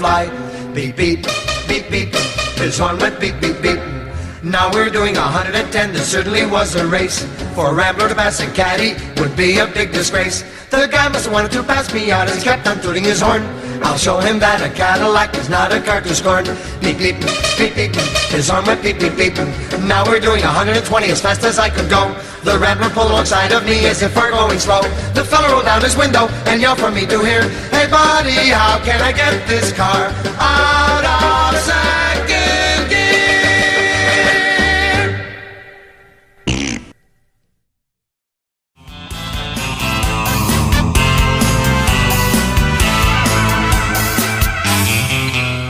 fly. Beep, beep, beep, beep, his horn went beep, beep, beep. Now we're doing 110, this certainly was a race. For a rambler to pass a caddy would be a big disgrace. The guy must have wanted to pass me out as he kept on tooting his horn. I'll show him that a Cadillac is not a car to scorn. Beep, beep, beep, beep, his horn went beep, beep, beep. Now we're doing 120 as fast as I could go. The rambler pulled alongside of me as if we're going slow. The fella rolled down his window and yelled for me to hear, "Hey buddy, how can I get this car out of San